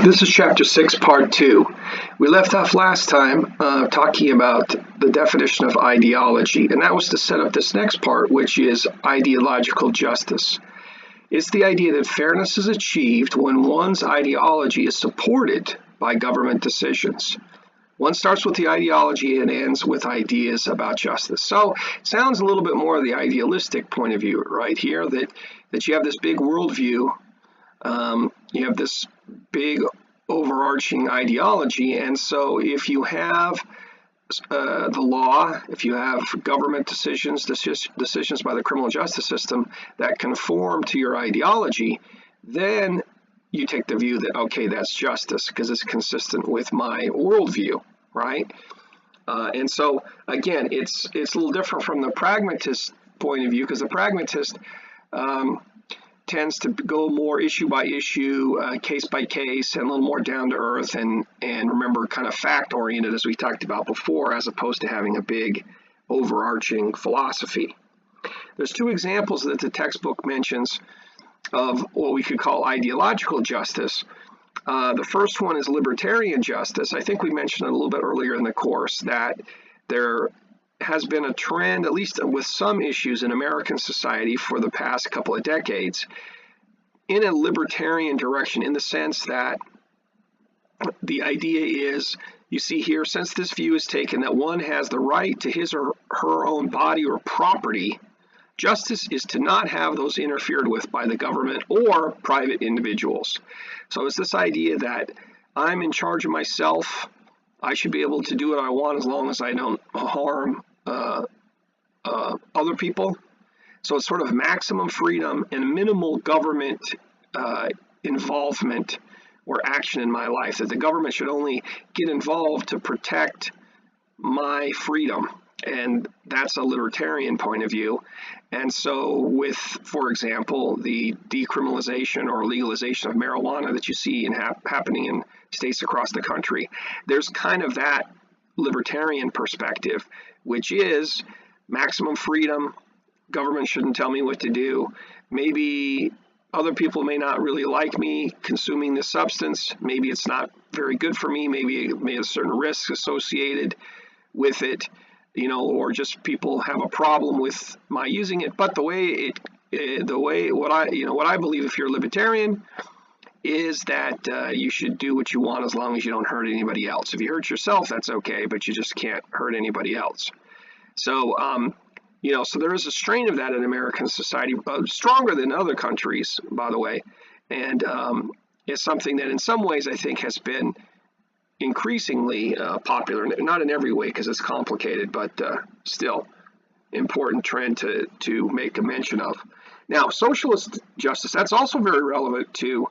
This is Chapter 6, Part 2. We left off last time talking about the definition of ideology, and that was to set up this next part, which is ideological justice. It's the idea that fairness is achieved when one's ideology is supported by government decisions. One starts with the ideology and ends with ideas about justice. So it sounds a little bit more of the idealistic point of view right here, that you have this big worldview. You have this big overarching ideology, and so if you have the law, if you have government decisions by the criminal justice system that conform to your ideology, then you take the view that, okay, that's justice because it's consistent with my worldview, right? And so, again, it's a little different from the pragmatist point of view, because the pragmatist tends to go more issue by issue, case by case, and a little more down to earth, and remember, kind of fact oriented, as we talked about before, as opposed to having a big overarching philosophy. There's two examples that the textbook mentions of what we could call ideological justice. The first one is libertarian justice. I think we mentioned it a little bit earlier in the course that there has been a trend, at least with some issues in American society for the past couple of decades, in a libertarian direction, in the sense that the idea is, you see here, since this view is taken that one has the right to his or her own body or property, justice is to not have those interfered with by the government or private individuals. So it's this idea that I'm in charge of myself. I should be able to do what I want as long as I don't harm other people. So it's sort of maximum freedom and minimal government involvement or action in my life, that the government should only get involved to protect my freedom. And that's a libertarian point of view. And so with, for example, the decriminalization or legalization of marijuana that you see happening in states across the country, there's kind of that libertarian perspective, which is maximum freedom. Government shouldn't tell me what to do. Maybe other people may not really like me consuming this substance. Maybe it's not very good for me. Maybe it may have certain risks associated with it, or just people have a problem with my using it. But what I believe, if you're a libertarian, is that you should do what you want as long as you don't hurt anybody else. If you hurt yourself, that's okay, but you just can't hurt anybody else. So, so there is a strain of that in American society, stronger than other countries, by the way. And it's something that in some ways I think has been increasingly popular, not in every way because it's complicated, but still important trend to make a mention of. Now, socialist justice, that's also very relevant to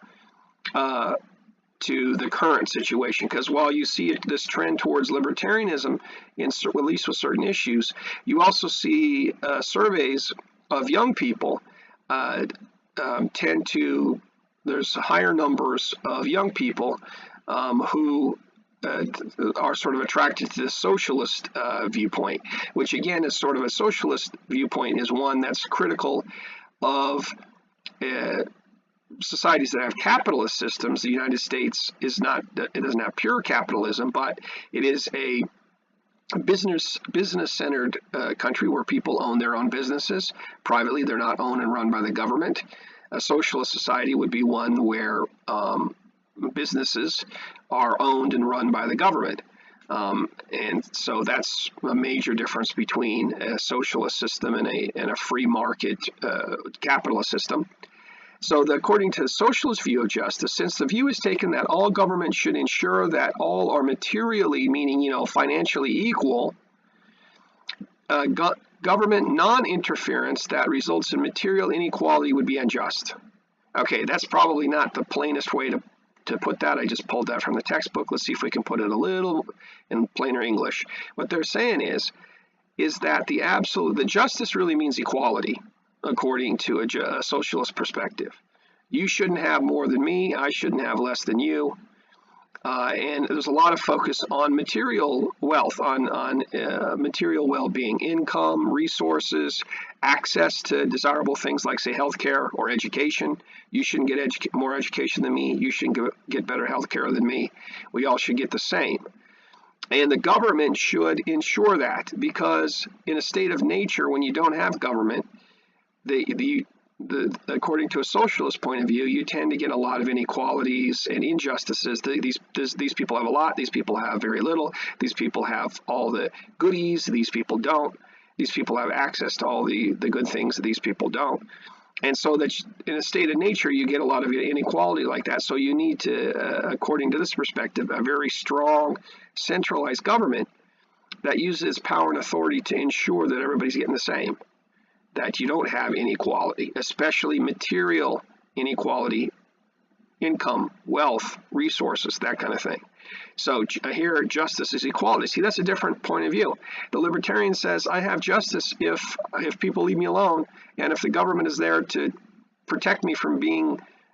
the current situation, because while you see this trend towards libertarianism, at least with certain issues, you also see surveys of young people there's higher numbers of young people who are sort of attracted to this socialist viewpoint, which again is sort of a socialist viewpoint is one that's critical of societies that have capitalist systems. The United States it doesn't have pure capitalism, but it is a business-centered country where people own their own businesses privately. They're not owned and run by the government. A socialist society would be one where businesses are owned and run by the government. And so that's a major difference between a socialist system and a free market capitalist system. So according to the socialist view of justice, since the view is taken that all government should ensure that all are materially, meaning, financially equal, government non-interference that results in material inequality would be unjust. Okay, that's probably not the plainest way to put that. I just pulled that from the textbook. Let's see if we can put it a little in plainer English. What they're saying is that the justice really means equality, according to a socialist perspective. You shouldn't have more than me. I shouldn't have less than you. And there's a lot of focus on material wealth, on material well-being, income, resources, access to desirable things like, say, healthcare or education. You shouldn't get more education than me. You shouldn't get better healthcare than me. We all should get the same. And the government should ensure that, because in a state of nature, when you don't have government, according to a socialist point of view, you tend to get a lot of inequalities and injustices. These people have a lot, these people have very little, these people have all the goodies, these people don't. These people have access to all the good things that these people don't. And so that in a state of nature, you get a lot of inequality like that. So you need to, according to this perspective, a very strong centralized government that uses power and authority to ensure that everybody's getting the same, that you don't have inequality, especially material inequality, income, wealth, resources, that kind of thing. So here, justice is equality. See, that's a different point of view. The libertarian says, I have justice if people leave me alone, and if the government is there to protect me from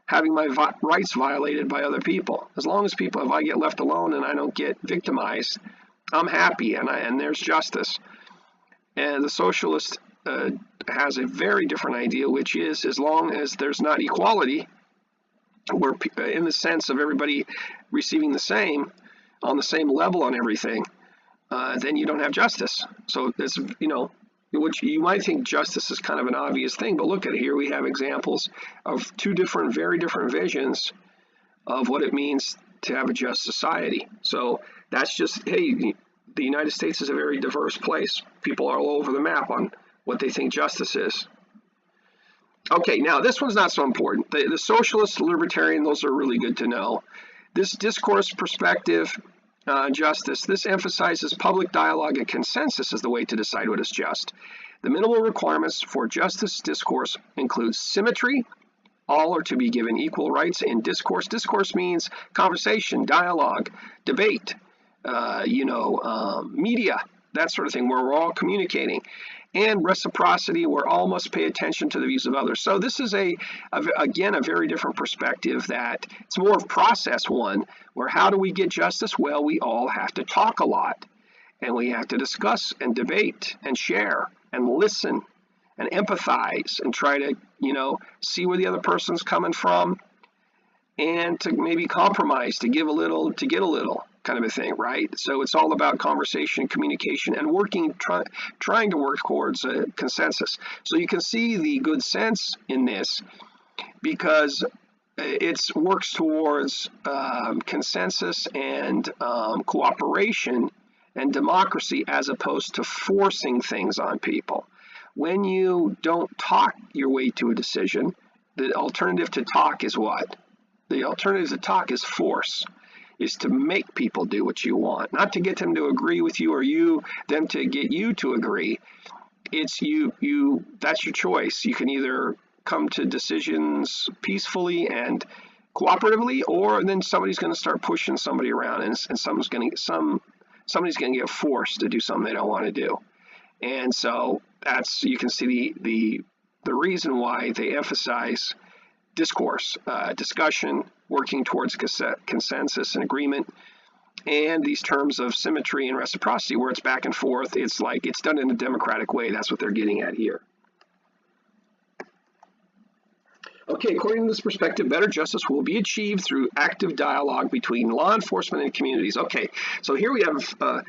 having my rights violated by other people. As long as if I get left alone and I don't get victimized, I'm happy, and there's justice. And the socialist has a very different idea, which is, as long as there's not equality, where in the sense of everybody receiving the same, on the same level on everything, then you don't have justice. So this, which you might think justice is kind of an obvious thing, but look at it here. We have examples of two very different visions of what it means to have a just society. So that's just, hey, the United States is a very diverse place. People are all over the map on what they think justice is. Okay, now this one's not so important. The socialist, libertarian, those are really good to know. This discourse perspective on justice, this emphasizes public dialogue and consensus as the way to decide what is just. The minimal requirements for justice discourse include symmetry. All are to be given equal rights in discourse. Discourse means conversation, dialogue, debate, media, that sort of thing, where we're all communicating. And reciprocity, where all must pay attention to the views of others. So this is, again, a very different perspective, that it's more of process one, where how do we get justice? Well, we all have to talk a lot, and we have to discuss and debate and share and listen and empathize and try to, see where the other person's coming from, and to maybe compromise, to give a little, to get a little, kind of a thing, right? So it's all about conversation, communication, and trying to work towards a consensus. So you can see the good sense in this, because it works towards consensus and cooperation and democracy, as opposed to forcing things on people. When you don't talk your way to a decision, the alternative to talk is what? The alternative to talk is force. Is to make people do what you want, not to get them to agree with you or them to get you to agree. It's that's your choice. You can either come to decisions peacefully and cooperatively, or then somebody's going to start pushing somebody around, and somebody's going to get forced to do something they don't want to do. And so you can see the reason why they emphasize discourse, discussion, working towards consensus and agreement, and these terms of symmetry and reciprocity, where it's back and forth. It's like it's done in a democratic way. That's what they're getting at here. Okay, according to this perspective, better justice will be achieved through active dialogue between law enforcement and communities. Okay, so here we have the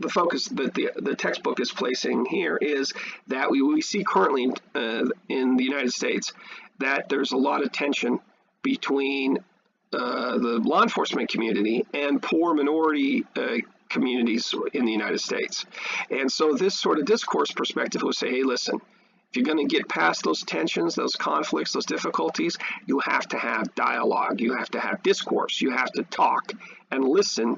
focus that the textbook is placing here is that we see currently in the United States that there's a lot of tension between the law enforcement community and poor minority communities in the United States. And so this sort of discourse perspective will say, hey, listen, if you're going to get past those tensions, those conflicts, those difficulties, you have to have dialogue, you have to have discourse, you have to talk and listen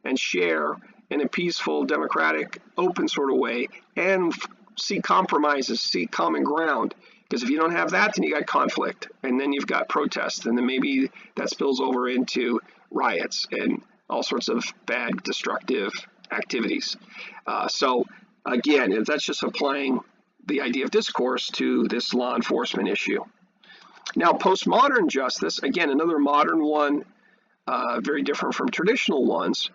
and share in a peaceful, democratic, open sort of way, and seek compromises, seek common ground. Because if you don't have that, then you got conflict, and then you've got protests, and then maybe that spills over into riots and all sorts of bad, destructive activities. So again, that's just applying the idea of discourse to this law enforcement issue. Now, postmodern justice, again, another modern one, very different from traditional ones.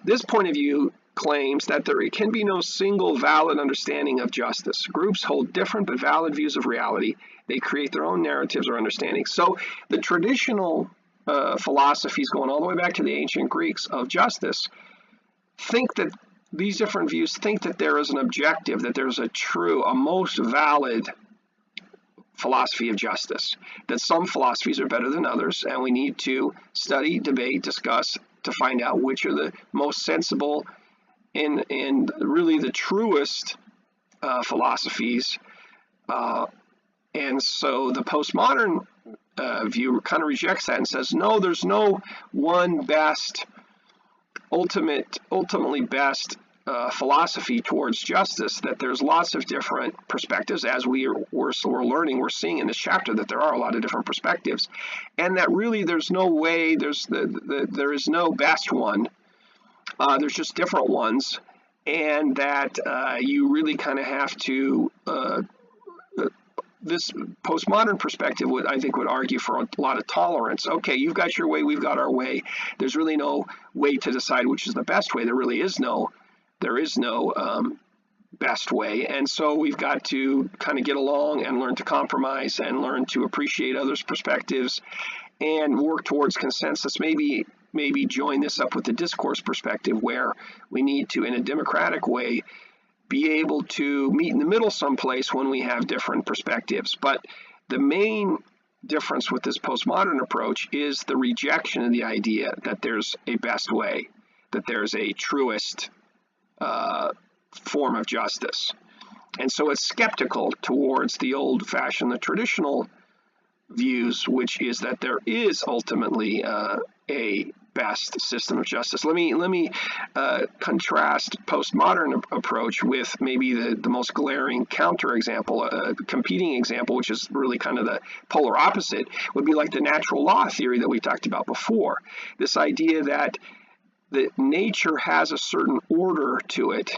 This point of view claims that there can be no single valid understanding of justice. Groups hold different but valid views of reality. They create their own narratives or understandings. So the traditional philosophies going all the way back to the ancient Greeks of justice think that these different views think that there is an objective, that there's a most valid philosophy of justice, that some philosophies are better than others, and we need to study, debate, discuss to find out which are the most sensible and really the truest philosophies. And so the postmodern view kind of rejects that and says, no, there's no one best, ultimately best philosophy towards justice, that there's lots of different perspectives. As we're learning, we're seeing in this chapter that there are a lot of different perspectives, and that really there's no way, there is no best one. There's just different ones, and that you really kind of have to this postmodern perspective would argue for a lot of tolerance. Okay, you've got your way, we've got our way. There's really no way to decide which is the best way. There is no best way. And so we've got to kind of get along and learn to compromise and learn to appreciate others' perspectives and work towards consensus. Maybe join this up with the discourse perspective, where we need to, in a democratic way, be able to meet in the middle someplace when we have different perspectives. But the main difference with this postmodern approach is the rejection of the idea that there's a best way, that there's a truest form of justice. And so it's skeptical towards the old-fashioned, the traditional views, which is that there is ultimately a best system of justice. Let me contrast postmodern approach with maybe the most glaring counterexample, competing example, which is really kind of the polar opposite, would be like the natural law theory that we talked about before. This idea that nature has a certain order to it,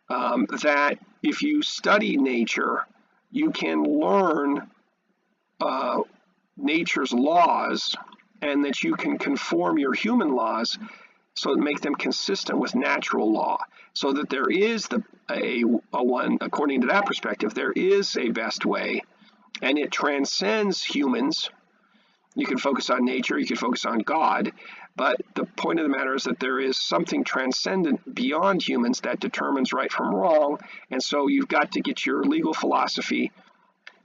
that if you study nature, you can learn nature's laws, and that you can conform your human laws so to make them consistent with natural law, so that there is a one, according to that perspective, there is a best way, and it transcends humans. You can focus on nature, you can focus on God, but the point of the matter is that there is something transcendent beyond humans that determines right from wrong, and so you've got to get your legal philosophy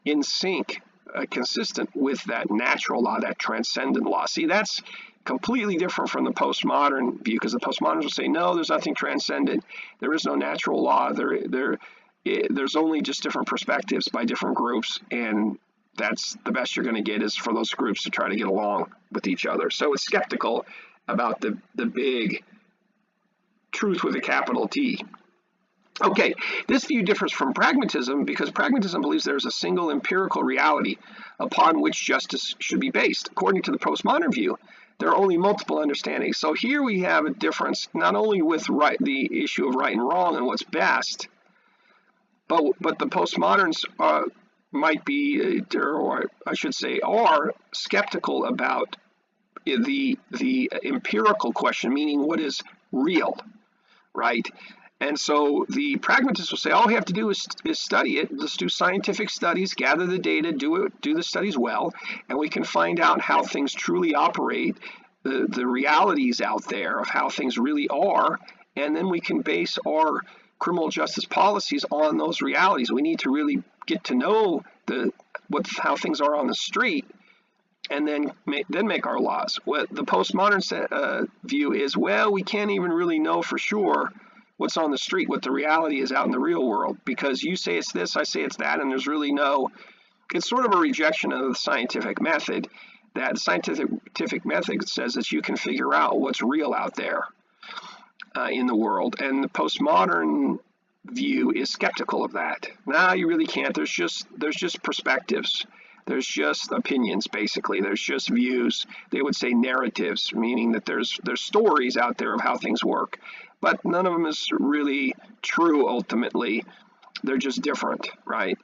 in sync, consistent with that natural law, that transcendent law. See, that's completely different from the postmodern view, because the postmoderns will say, no, there's nothing transcendent. There is no natural law. There's only just different perspectives by different groups, and that's the best you're going to get is for those groups to try to get along with each other. So it's skeptical about the big truth with a capital T. Okay, this view differs from pragmatism because pragmatism believes there is a single empirical reality upon which justice should be based. According to the postmodern view, there are only multiple understandings. So here we have a difference not only with the issue of right and wrong and what's best, but the postmoderns might be, or I should say, are skeptical about the empirical question, meaning what is real, right? And so the pragmatists will say, all we have to do is study it. Let's do scientific studies, gather the data, do the studies well, and we can find out how things truly operate, the realities out there of how things really are, and then we can base our criminal justice policies on those realities. We need to really get to know how things are on the street, and then make our laws. What the postmodern view is, well, we can't even really know for sure what's on the street, what the reality is out in the real world, because you say it's this, I say it's that, and there's really it's sort of a rejection of the scientific method, that the scientific method says that you can figure out what's real out there in the world, and the postmodern view is skeptical of that. No, you really can't. There's just perspectives. There's just opinions, basically. There's just views. They would say narratives, meaning that there's stories out there of how things work. But none of them is really true, ultimately. They're just different, right?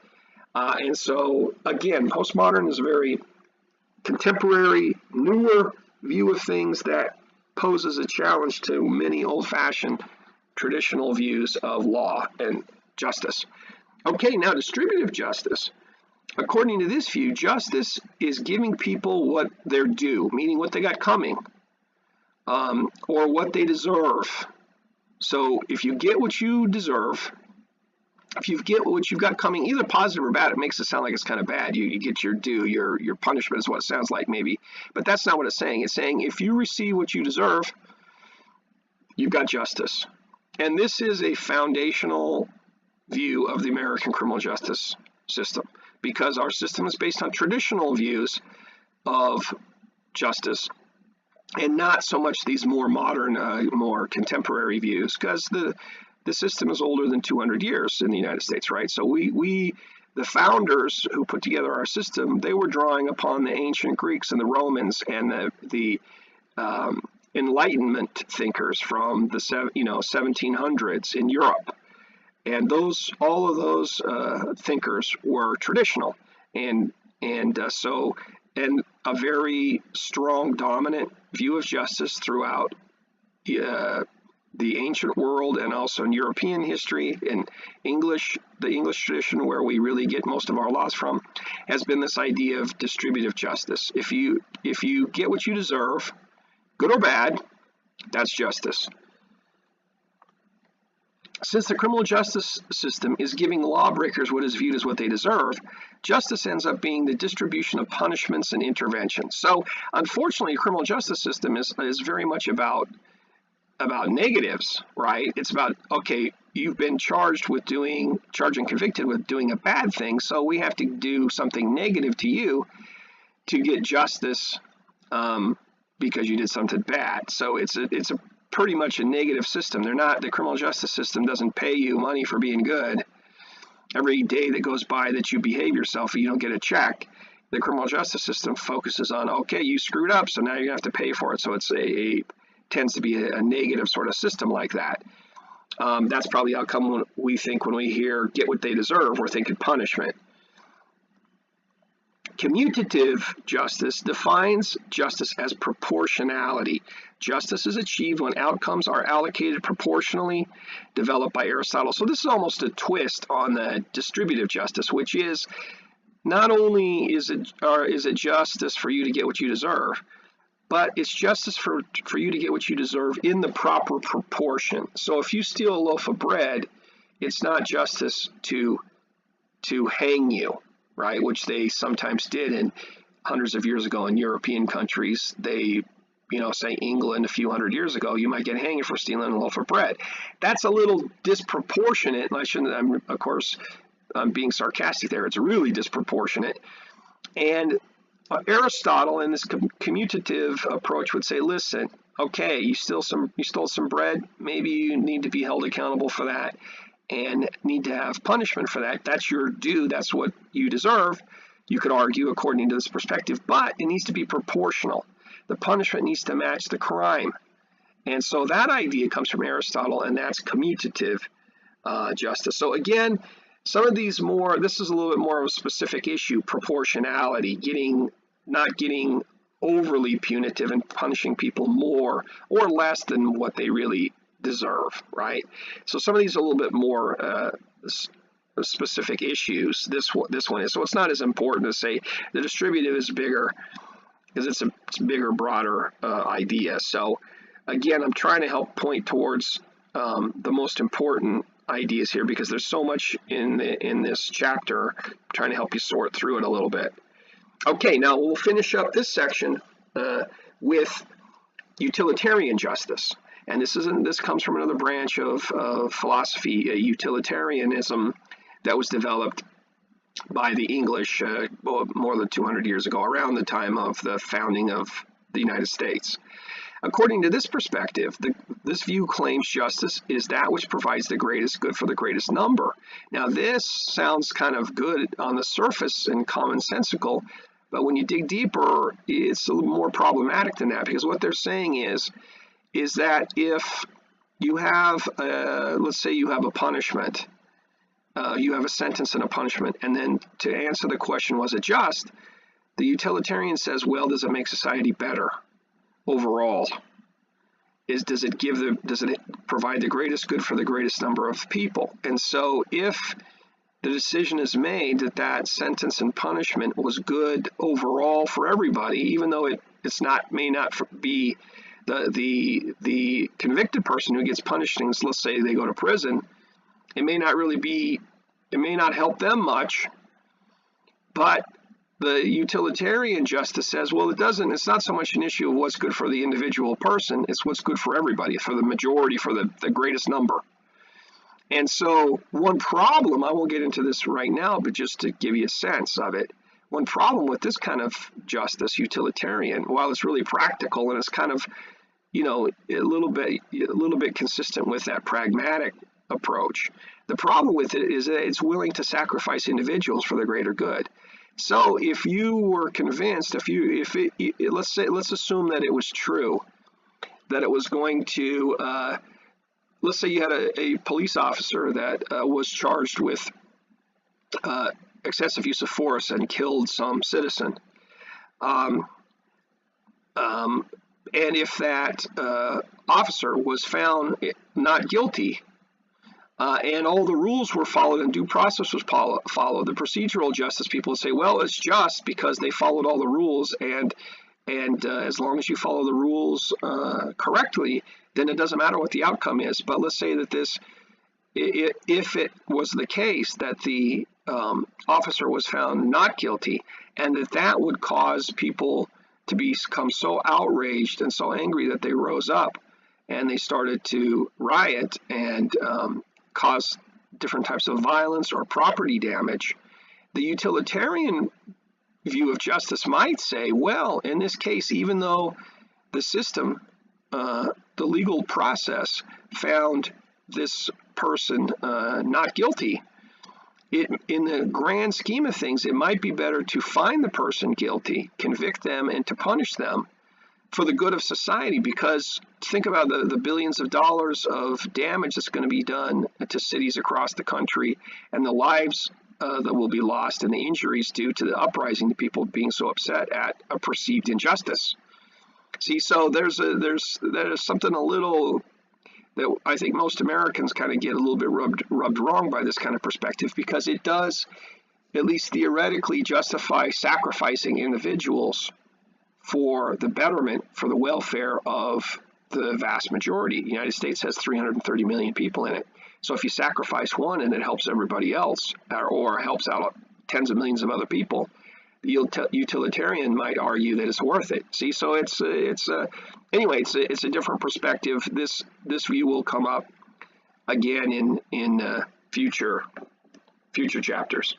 And so, again, postmodern is a very contemporary, newer view of things that poses a challenge to many old-fashioned traditional views of law and justice. Okay, now distributive justice. According to this view, justice is giving people what they're due, meaning what they got coming, or what they deserve. So if you get what you deserve, if you get what you've got coming, either positive or bad, it makes it sound like it's kind of bad. You get your due, your punishment is what it sounds like maybe. But that's not what it's saying. It's saying if you receive what you deserve, you've got justice. And this is a foundational view of the American criminal justice system, because our system is based on traditional views of justice and not so much these more modern, more contemporary views, because the system is older than 200 years in the United States, right? So the founders who put together our system, they were drawing upon the ancient Greeks and the Romans and the Enlightenment thinkers from the 1700s in Europe. And all of those thinkers were traditional, and a very strong dominant view of justice throughout the ancient world, and also in European history and the English tradition, where we really get most of our laws from, has been this idea of distributive justice. If you get what you deserve, good or bad, that's justice. Since the criminal justice system is giving lawbreakers what is viewed as what they deserve, justice ends up being the distribution of punishments and interventions. So, unfortunately, the criminal justice system is very much about negatives, right? It's about, okay, you've been charged and convicted with doing a bad thing, so we have to do something negative to you to get justice because you did something bad. So it's a pretty much a negative system. The criminal justice system doesn't pay you money for being good. Every day that goes by that you behave yourself, you don't get a check. The criminal justice system focuses on, okay, you screwed up, so now you're going to have to pay for it. So it's tends to be a negative sort of system like that. That's probably how come we think when we hear get what they deserve, we're thinking punishment. Commutative justice defines justice as proportionality. Justice is achieved when outcomes are allocated proportionally, developed by Aristotle. So this is almost a twist on the distributive justice, which is not only is it justice for you to get what you deserve, but it's justice for you to get what you deserve in the proper proportion. So if you steal a loaf of bread, it's not justice to hang you, right? Which they sometimes did in hundreds of years ago in European countries. They, say England a few hundred years ago, you might get hanged for stealing a loaf of bread. That's a little disproportionate. I'm being sarcastic there. It's really disproportionate. And Aristotle in this commutative approach would say, listen, okay, you stole some bread, maybe you need to be held accountable for that and need to have punishment for that. That's your due, that's what you deserve, you could argue, according to this perspective, but it needs to be proportional. The punishment needs to match the crime. And so that idea comes from Aristotle, and that's commutative justice. So again, some of these this is a little bit more of a specific issue, proportionality, not getting overly punitive and punishing people more or less than what they really deserve, right? So some of these are a little bit more specific issues. This one is. So it's not as important to say the distributive is bigger, because it's a bigger, broader idea. So again, I'm trying to help point towards the most important ideas here, because there's so much in this chapter. I'm trying to help you sort through it a little bit. Okay, now we'll finish up this section with utilitarian justice, and this comes from another branch of philosophy, utilitarianism, that was developed by the English more than 200 years ago, around the time of the founding of the United States. According to this perspective, this view claims justice is that which provides the greatest good for the greatest number. Now, this sounds kind of good on the surface and commonsensical, but when you dig deeper, it's a little more problematic than that, because what they're saying is that if you have, let's say you have a punishment, you have a sentence and a punishment. And then to answer the question, was it just? The utilitarian says, well, does it make society better overall? Does it provide the greatest good for the greatest number of people? And so if the decision is made that that sentence and punishment was good overall for everybody, even though may not be the convicted person who gets punished, and let's say they go to prison, it may not help them much, but the utilitarian justice says, well, it's not so much an issue of what's good for the individual person, it's what's good for everybody, for the majority, for the greatest number. And so one problem, I won't get into this right now, but just to give you a sense of it, one problem with this kind of justice, utilitarian, while it's really practical and it's kind of, a little bit consistent with that pragmatic approach, the problem with it is that it's willing to sacrifice individuals for the greater good. So if you were convinced, let's assume that it was true, that it was going to, let's say you had a police officer that was charged with excessive use of force and killed some citizen. And if that officer was found not guilty, and all the rules were followed and due process was followed, the procedural justice people would say, well, it's just because they followed all the rules, and as long as you follow the rules correctly, then it doesn't matter what the outcome is. But let's say that if it was the case that the officer was found not guilty, and that would cause people to become so outraged and so angry that they rose up and they started to riot and cause different types of violence or property damage, the utilitarian view of justice might say, well, in this case, even though the system, the legal process found this person not guilty, in the grand scheme of things, it might be better to find the person guilty, convict them, and to punish them for the good of society, because think about the billions of dollars of damage that's going to be done to cities across the country, and the lives that will be lost, and the injuries due to the uprising, the people being so upset at a perceived injustice. See, so there's something a little that I think most Americans kind of get a little bit rubbed wrong by this kind of perspective, because it does, at least theoretically, justify sacrificing individuals for the betterment, for the welfare of the vast majority. The United States has 330 million people in it. So if you sacrifice one and it helps everybody else, or helps out tens of millions of other people, the utilitarian might argue that it's worth it. See, so it's a different perspective. This view will come up again in future chapters.